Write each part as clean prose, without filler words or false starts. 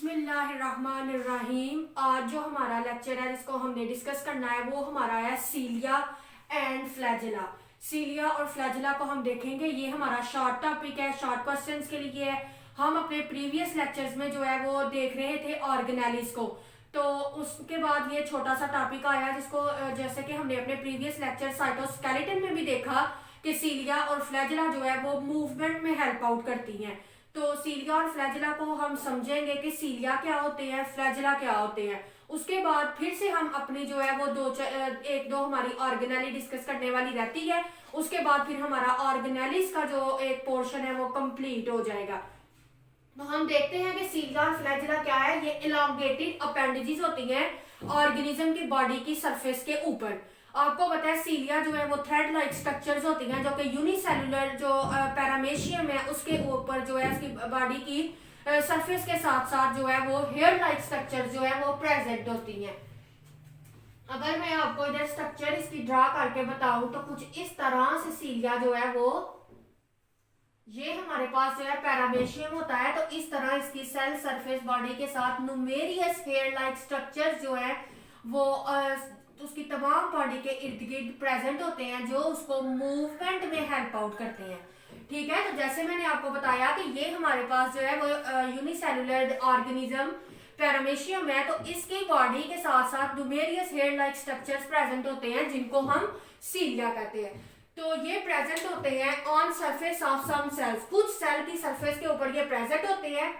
बिस्मिल्लाहिर्रहमानिर्रहीम। आज जो हमारा लेक्चर है जिसको हमने डिस्कस करना है वो हमारा है सीलिया एंड फ्लैजिला। सीलिया और फ्लैजिला को हम देखेंगे। ये हमारा शॉर्ट टॉपिक है, शॉर्ट क्वेश्चंस के लिए है। हम अपने प्रीवियस लेक्चर्स में जो है वो देख रहे थे ऑर्गेनेलिस को, तो उसके बाद ये छोटा सा टॉपिक आया जिसको जैसे कि हमने अपने प्रीवियस लेक्चर साइटोस्केलेटन में भी देखा कि सीलिया और फ्लैजिला जो है वो मूवमेंट में हेल्प आउट करती हैं। तो सीलिया और फ्लैजिला को हम समझेंगे कि सीलिया क्या होते हैं, फ्लैजिला क्या होते हैं। उसके बाद फिर से हम अपनी जो है वो एक दो हमारी ऑर्गेनेली डिस्कस करने वाली रहती है। उसके बाद फिर हमारा ऑर्गेनेलिस का जो एक पोर्शन है वो कंप्लीट हो जाएगा। तो हम देखते हैं कि सीलिया और फ्लैजिला क्या है। ये इलांगेटेड अपेंडेजेस होती हैं ऑर्गेनिज्म की बॉडी की सरफेस के ऊपर। आपको पता है सीलिया जो है वो थ्रेड लाइक स्ट्रक्चर्स होती हैं जो कि यूनिसेलुलर जो पैरामेशियम है उसके ऊपर जो है उसकी बॉडी की सरफेस के साथ साथ जो है वो हेयर लाइक स्ट्रक्चर जो है वो प्रेजेंट होती हैं। अगर मैं आपको इधर स्ट्रक्चर इसकी ड्रा करके बताऊं तो कुछ इस तरह से सीलिया जो है वो ये हमारे पास जो है पैरामेशियम होता है, तो इस तरह इसकी सेल सरफेस बॉडी के साथ न्यूमेरियस हेयर लाइक स्ट्रक्चर्स जो है वो उसकी तमाम बॉडी के इर्द गिर्द प्रेजेंट होते हैं जो उसको मूवमेंट में हेल्प आउट करते हैं। ठीक है, तो जैसे मैंने आपको बताया कि ये हमारे पास जो है वो यूनिसेलुलर ऑर्गेनिज्म पैरामेशियम है, तो इसकी बॉडी के साथ साथ numerous hair like structures present होते हैं जिनको हम सीलिया कहते हैं। तो ये प्रेजेंट होते हैं on surface of some cells. कुछ सेल की सरफेस के ऊपर ये प्रेजेंट होते हैं,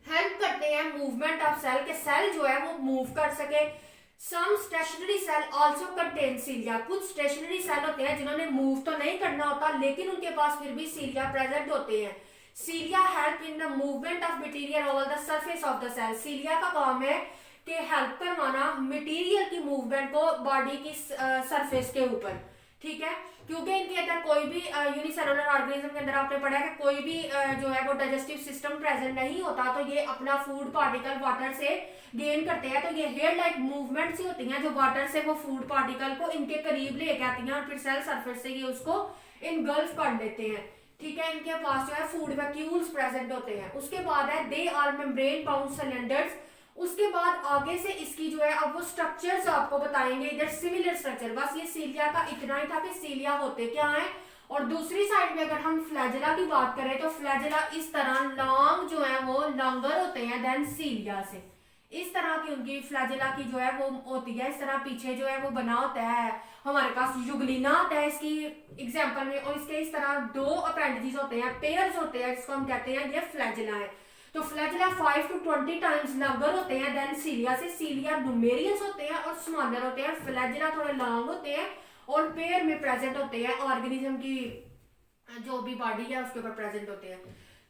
हेल्प करते हैं मूवमेंट ऑफ सेल के सेल जो है वो मूव कर सके। Some stationary cell also contain cilia. कुछ स्टेशनरी सेल होते हैं जिन्होंने मूव तो नहीं करना होता लेकिन उनके पास फिर भी सीलिया प्रेजेंट होते हैं। Cilia help in the movement of material over the surface of the cell. Cilia का काम है कि हेल्प करवाना मटेरियल की मूवमेंट को बॉडी की सरफेस के ऊपर। ठीक है, क्योंकि इनके अंदर कोई भी यूनिसेलुलर ऑर्गेनिज्म के अंदर आपने पढ़ा है कि कोई भी जो है वो डाइजेस्टिव सिस्टम प्रेजेंट नहीं होता, तो ये अपना फूड पार्टिकल वाटर से गेन करते हैं। तो ये हेयर लाइक मूवमेंट सी होती हैं जो वाटर से वो फूड पार्टिकल को इनके करीब लेके आती हैं और फिर सेल सरफेस से ये उसको इनगल्फ कर देते हैं। ठीक है, इनके पास जो है फूड वैक्यूल्स प्रेजेंट होते हैं। उसके बाद है they are membrane bound cylinders. उसके बाद आगे से इसकी जो है अब वो स्ट्रक्चर्स आपको बताएंगे इधर सिमिलर स्ट्रक्चर। बस ये सीलिया का इतना ही था कि सीलिया होते क्या है। और दूसरी साइड में अगर हम फ्लैजिला की बात करें तो फ्लैजिला इस तरह लॉन्ग जो है वो लॉन्गर होते हैं देन सीलिया से। इस तरह की उनकी फ्लैजिला की जो है वो होती है, इस तरह पीछे जो है वो बना होता है। हमारे पास युगलिना आता है इसकी एग्जाम्पल में, और इसके इस तरह दो अपेंडेजेस होते हैं, पेयर्स होते हैं, जिसको हम कहते हैं ये फ्लैजिला है। तो फ्लैजिला 5 to 20 टाइम्स लॉन्गर होते हैं देन सीलिया से। सीलिया न्यूमेरियस होते हैं और स्मॉलर होते हैं। फ्लैजिला थोड़े लॉन्ग होते हैं और पेयर में प्रेजेंट होते हैं, ऑर्गेनिज्म की जो भी बॉडी है उसके ऊपर प्रेजेंट होते हैं।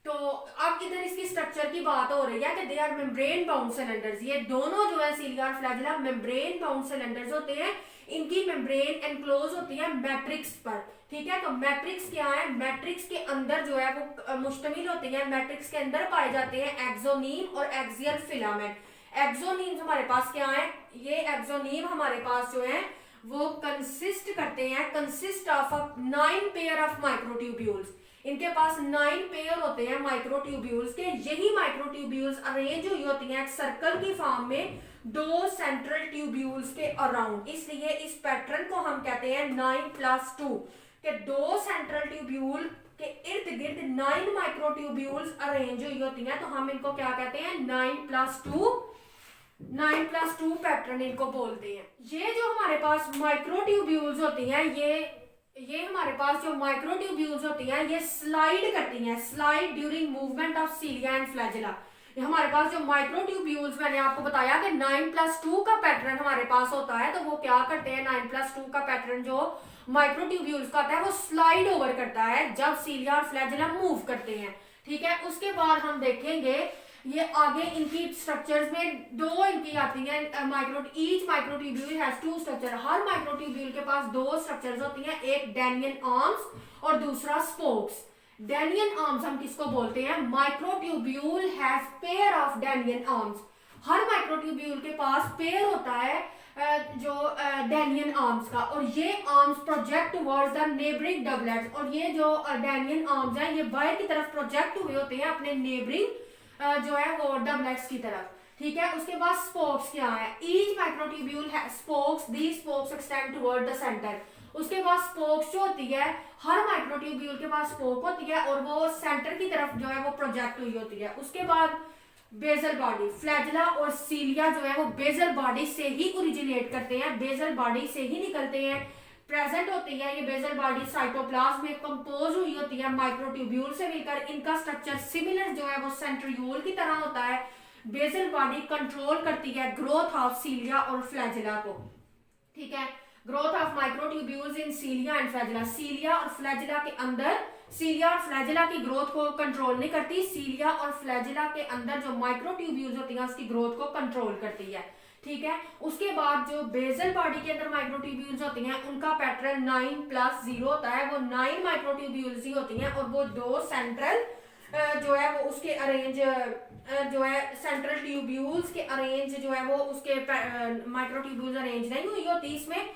तो अब इधर इसकी स्ट्रक्चर की बात हो रही है कि they are membrane bound cylinders. ये दोनों जो है सीलिया और फ्लैजिला मेम्ब्रेन बाउंड सिलेंडर्स होते हैं। इनकी मेम्ब्रेन एनक्लोज होती है मैट्रिक्स पर। ठीक है, तो मैट्रिक्स क्या है, मैट्रिक्स के अंदर जो है वो मुश्तमिल होती है। मैट्रिक्स के अंदर पाए जाते हैं एक्सोनीम और एक्सियल फिलामेंट। एक्सोनीम हमारे पास क्या है, ये एक्सोनीम हमारे पास जो है वो consist of 9 pair of microtubules. इनके पास 9 पेयर होते हैं माइक्रोट्यूब्यूल्स के। यही माइक्रोट्यूब्यूल्स अरेंज हुई होती हैं एक सर्कल की फॉर्म में 2 सेंट्रल ट्यूब्यूल्स के अराउंड। इसलिए इस पैटर्न को हम कहते हैं 9+2 के 2 सेंट्रल ट्यूब्यूल के इर्द गिर्द 9 माइक्रोट्यूब्यूल्स अरेंज हुई होती हैं। तो हम इनको क्या कहते हैं 9+2 पैटर्न इनको बोलते हैं। ये जो हमारे पास माइक्रोट्यूब्यूल्स होती हैं ये हमारे पास जो माइक्रोट्यूब्यूल्स होती हैं ये स्लाइड करती हैं, slide during movement of सीलिया and flagella. हमारे पास जो माइक्रोट्यूब्यूल्स मैंने आपको बताया कि 9+2 का पैटर्न हमारे पास होता है, तो वो क्या करते हैं 9+2 का पैटर्न जो माइक्रोट्यूब्यूल्स का आता है वो स्लाइड ओवर करता है जब सीलिया और फ्लैजिला मूव करते हैं। ठीक है, उसके बाद हम देखेंगे ये आगे इनकी स्ट्रक्चर्स में 2 इनकी आती हैं each microtubule has 2 structure. Her microtubule के पास 2 स्ट्रक्चर्स होती हैं, एक डेनियन आर्म्स और दूसरा स्पोक्स। डेनियन आर्म्स हम किसको बोलते हैं, microtubule has pair of dynein arms. हर माइक्रोट्यूब्यूल के पास पेयर होता है जो डेनियन आर्म्स का, और ये arms project towards the neighbouring doublets. और ये जो डेनियन आर्म्स हैं ये बाहर की तरफ प्रोजेक्ट हुए होते हैं अपने नेबरिंग जो है वो डबलेट्स की तरफ, ठीक है। उसके बाद स्पोक्स क्या है, ईच माइक्रोट्यूब्यूल है spokes, the spokes extend toward the centre. उसके बाद स्पोक्स जो होती है, हर माइक्रोट्यूब्यूल के पास स्पोक होती है और वो सेंटर की तरफ जो है वो प्रोजेक्ट हुई होती है। उसके बाद बेजल बॉडी, फ्लैजिला और सीलिया जो है वो बेजल बॉडी से ही ओरिजिनेट करते हैं, बेजल बॉडी से ही निकलते हैं, प्रेजेंट होती है। ये बेजल बॉडी साइटोप्लाज्म में कंपोज हुई होती है माइक्रोट्यूब्यूल से मिलकर। इनका स्ट्रक्चर सिमिलर जो है वो सेंट्रियोल की तरह होता है। बेजल बॉडी कंट्रोल करती है ग्रोथ ऑफ सीलिया और फ्लैजिला को, ठीक है। Growth of microtubules in cilia and flagella, cilia और फ्लैजिला के अंदर, सीलिया और फ्लैजिला की ग्रोथ को कंट्रोल नहीं करती, सीलिया और फ्लैजिला के अंदर जो माइक्रोट्यूब्यूल्स होती हैं उसकी ग्रोथ को कंट्रोल करती है, ठीक है। उसके बाद जो बेजल बॉडी के अंदर माइक्रोट्यूब्यूल्स होती हैं उनका पैटर्न 9+0 होता है, वो 9 माइक्रोट्यूब्यूल्स ही होती हैं और वो 2 सेंट्रल जो है वो उसके अरेंज जो है सेंट्रल ट्यूब्यूल्स के अरेंज जो है वो उसके माइक्रोट्यूब्यूल्स अरेंज नहीं हुई होती इसमें।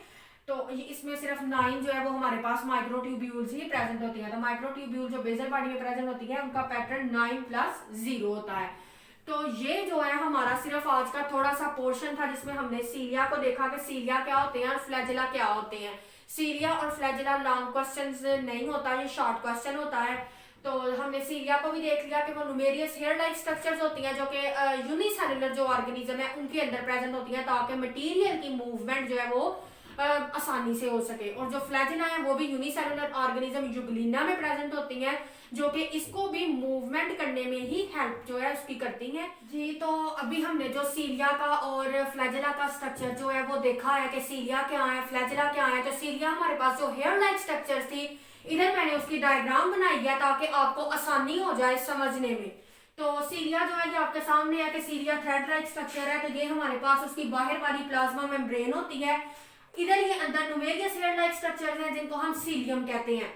तो इसमें सिर्फ 9 जो है वो हमारे पास माइक्रोट्यूब्यूल्स ही प्रेजेंट होती हैं। तो माइक्रोट्यूब्यूल जो बेजल बॉडी में प्रेजेंट होती है उनका पैटर्न 9+0 होता है। तो ये जो है हमारा सिर्फ आज का थोड़ा सा पोर्शन था जिसमें हमने सीलिया को देखा कि सीलिया क्या होते हैं और फ्लैजिला क्या होते हैं। सीलिया और फ्लैजिला लॉन्ग क्वेश्चंस नहीं होता, ये शॉर्ट क्वेश्चन होता है। तो हमने सीलिया को भी देख लिया कि वो न्यूमेरियस हेयर लाइक स्ट्रक्चर्स होती हैं जो कि यूनिसेलुलर जो ऑर्गेनिज्म है उनके अंदर प्रेजेंट होती हैं ताकि मटेरियल की मूवमेंट जो है वो आसानी से हो सके। और जो फ्लैजिला है वो भी यूनिसेलुलर ऑर्गेनिज्म यूग्लिना में प्रेजेंट होती हैं जो कि इसको भी मूवमेंट करने में ही हेल्प जो है उसकी करती हैं जी। तो अभी हमने जो सीलिया का और फ्लैजिला का स्ट्रक्चर जो है वो देखा है कि सीलिया क्या है, फ्लैजिला क्या है। तो सीलिया हमारे पास जो हेयर लाइक स्ट्रक्चर्स थी, इधर मैंने उसकी डायग्राम बनाई है ताकि आपको आसानी हो जाए समझने में। तो सीलिया जो है ये आपके सामने है कि सीलिया थ्रेड लाइक स्ट्रक्चर है। तो ये हमारे पास उसकी बाहर वाली प्लाज्मा मेम्ब्रेन होती है, इधर ये अंदर न्यूमेरियस हेयर लाइक स्ट्रक्चर्स हैं जिनको हम सीलियम कहते हैं।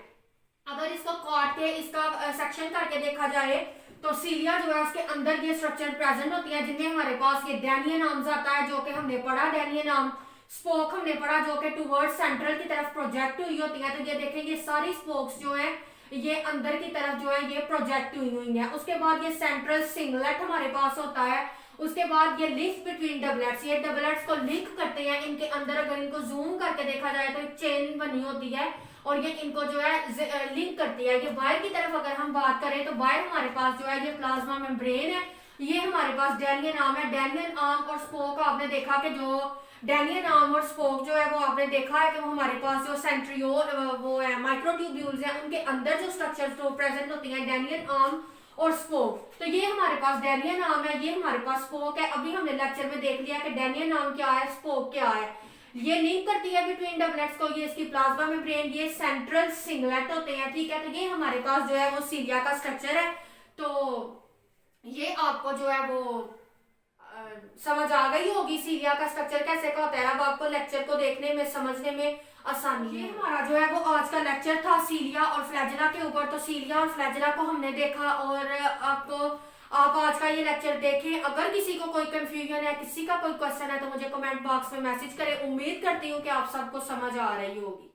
अगर इसको काट के इसका सेक्शन करके देखा जाए तो सीलिया जो है उसके अंदर ये स्ट्रक्चर प्रेजेंट होती है जिनमें हमारे पास ये डैनियन आर्म्स आता है जो कि हमने पढ़ा, डैनियन आर्म। स्पोक हमने पढ़ा जो कि टुवर्ड्स सेंट्रल की तरफ प्रोजेक्ट हुई होती है। तो ये देखें ये सारी स्पोक्स जो है ये अंदर की तरफ जो है ये प्रोजेक्ट हुई है। उसके बाद ये सेंट्रल सिंगलेट हमारे पास होता है। उसके बाद ये लिंक बिटवीन डबलेट्स, ये डबलेट्स को लिंक करते हैं। इनके अंदर अगर इनको जूम करके देखा जाए तो एक चेन बनी होती है और ये इनको जो है लिंक करती है। ये बाहर की तरफ अगर हम बात करें तो बाहर हमारे पास जो है ये प्लाज्मा मेम्ब्रेन है, ये हमारे पास डैनियन आर्म है। डैनियन आर्म और स्पोक आपने देखा कि जो डैनियन आर्म और स्पोक जो है वो आपने देखा है कि वो हमारे पास जो सेंट्रियोल वो है माइक्रोट्यूब्यूल्स हैं उनके अंदर जो स्ट्रक्चर्स तो प्रेजेंट होती हैं डैनियन आर्म और स्पोक। तो ये हमारे पास डैनियन आर्म है, ये हमारे पास स्पोक है। अभी हमने लेक्चर में देख लिया कि डैनियन आर्म क्या है, स्पोक क्या है। ये लिंक करती है बिटवीन डबलेट्स को, ये इसकी प्लाज्मा मेम्ब्रेन, ये सेंट्रल सिंगलेट होते हैं, ठीक है। तो ये हमारे पास जो है वो सीलिया का स्ट्रक्चर है। तो ये आपको जो है वो समझ आ गई होगी सीलिया का स्ट्रक्चर कैसे का होता है। अब आपको लेक्चर को देखने में समझने में आसानी है। हमारा जो है वो आज का लेक्चर था सीलिया और फ्लैजिला के ऊपर। तो सीलिया और फ्लैजिला को हमने देखा और आप आज का ये लेक्चर देखें। अगर किसी को कोई कंफ्यूजन है, किसी का कोई क्वेश्चन है तो मुझे कमेंट बॉक्स में मैसेज करें। उम्मीद करती हूँ कि आप सबको समझ आ रही होगी।